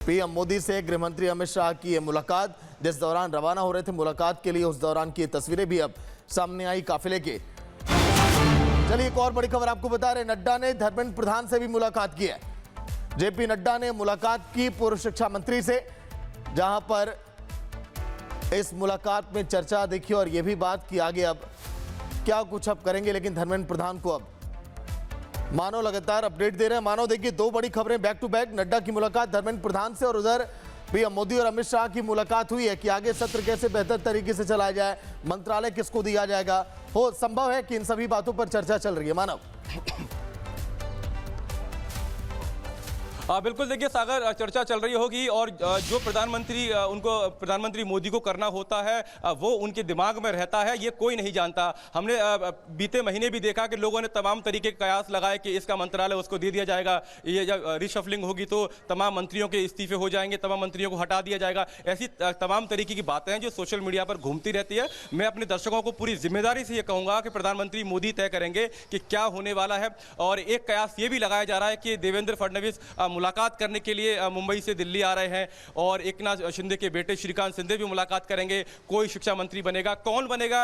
PM Modi से गृह मंत्री अमित शाह की ये मुलाकात, जिस दौरान रवाना हो रहे थे मुलाकात के लिए, उस दौरान की तस्वीरें भी अब सामने आई काफिले के। चलिए एक और बड़ी खबर आपको बता रहे, नड्डा ने धर्मेंद्र प्रधान से भी मुलाकात की है। जेपी नड्डा ने मुलाकात की पूर्व शिक्षा मंत्री से, जहां पर इस मुलाकात में चर्चा देखी और यह भी बात की आगे अब क्या कुछ अब करेंगे। लेकिन धर्मेंद्र प्रधान को अब मानव लगातार अपडेट दे रहे हैं। मानव देखिए, दो बड़ी खबरें बैक टू बैक, नड्डा की मुलाकात धर्मेंद्र प्रधान से और उधर पीएम मोदी और अमित शाह की मुलाकात हुई है कि आगे सत्र कैसे बेहतर तरीके से चलाया जाए, मंत्रालय किसको दिया जाएगा। हो संभव है कि इन सभी बातों पर चर्चा चल रही है। मानव बिल्कुल, देखिए सागर, चर्चा चल रही होगी और जो प्रधानमंत्री मोदी को करना होता है वो उनके दिमाग में रहता है, ये कोई नहीं जानता। हमने बीते महीने भी देखा कि लोगों ने तमाम तरीके के कयास लगाए कि इसका मंत्रालय उसको दे दिया जाएगा, ये जब रिशफलिंग होगी तो तमाम मंत्रियों के इस्तीफे हो जाएंगे, तमाम मंत्रियों को हटा दिया जाएगा। ऐसी तमाम तरीके की बातें हैं जो सोशल मीडिया पर घूमती रहती है। मैं अपने दर्शकों को पूरी जिम्मेदारी से ये कहूँगा कि प्रधानमंत्री मोदी तय करेंगे कि क्या होने वाला है। और एक कयास ये भी लगाया जा रहा है कि देवेंद्र फडणवीस मुलाकात करने के लिए मुंबई से दिल्ली आ रहे हैं और एकनाथ शिंदे के बेटे श्रीकांत शिंदे भी मुलाकात करेंगे। कोई शिक्षा मंत्री बनेगा, कौन बनेगा,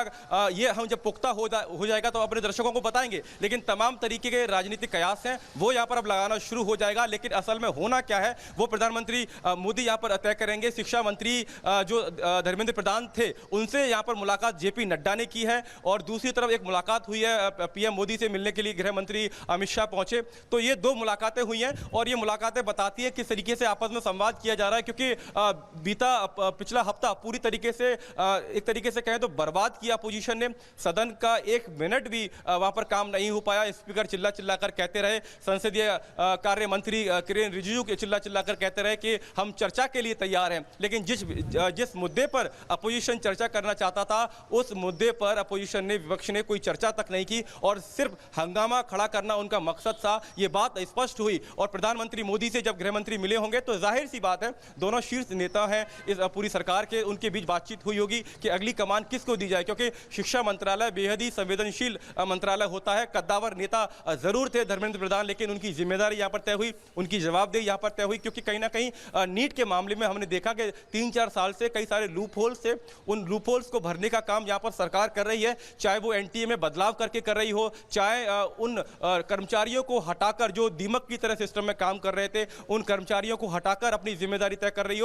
ये हम जब पुख्ता हो जाएगा तो अपने दर्शकों को बताएंगे। लेकिन तमाम तरीके के राजनीतिक कयास हैं वो यहाँ पर अब लगाना शुरू हो जाएगा। लेकिन असल में होना क्या है वो प्रधानमंत्री मोदी यहाँ पर तय करेंगे। शिक्षा मंत्री जो धर्मेंद्र प्रधान थे उनसे यहाँ पर मुलाकात जेपी नड्डा ने की है और दूसरी तरफ एक मुलाकात हुई है, पीएम मोदी से मिलने के लिए गृह मंत्री अमित शाह पहुंचे। तो ये दो मुलाकातें हुई हैं और ये मुलाकातें बताती है किस तरीके से आपस में संवाद किया जा रहा है, क्योंकि पिछला हफ्ता पूरी तरीके से एक तरीके से कहें तो बर्बाद किया अपोजिशन ने। सदन का एक मिनट भी वहां पर काम नहीं हो पाया। स्पीकर चिल्ला चिल्लाकर कहते रहे, संसदीय कार्य मंत्री किरेन रिजिजू के चिल्ला चिल्लाकर कहते रहे कि हम चर्चा के लिए तैयार हैं। लेकिन जिस मुद्दे पर अपोजिशन चर्चा करना चाहता था उस मुद्दे पर अपोजिशन ने, विपक्ष ने कोई चर्चा तक नहीं की और सिर्फ हंगामा खड़ा करना उनका मकसद था। ये बात स्पष्ट हुई और प्रधानमंत्री मोदी से जब गृहमंत्री मिले होंगे तो जाहिर सी बात है दोनों शीर्ष नेता हैं इस पूरी सरकार के, उनके बीच बातचीत हुई होगी कि अगली कमान किसको दी जाए, क्योंकि शिक्षा मंत्रालय बेहद ही संवेदनशील मंत्रालय होता है। कद्दावर नेता जरूर थे धर्मेंद्र प्रधान, लेकिन उनकी जिम्मेदारी यहाँ पर तय हुई, उनकी जवाबदेही यहाँ पर तय हुई। क्योंकि कहीं ना कहीं नीट के मामले में हमने देखा कि 3-4 साल से कई सारे लूप होल्स थे, उन लूप होल्स को भरने का काम यहाँ पर सरकार कर रही है, चाहे वो एनटीए में बदलाव करके कर रही हो, चाहे उन कर्मचारियों को हटाकर जो दीमक की तरह सिस्टम में काम कर रहे थे उन कर्मचारियों को हटाकर अपनी जिम्मेदारी तय कर रही हो।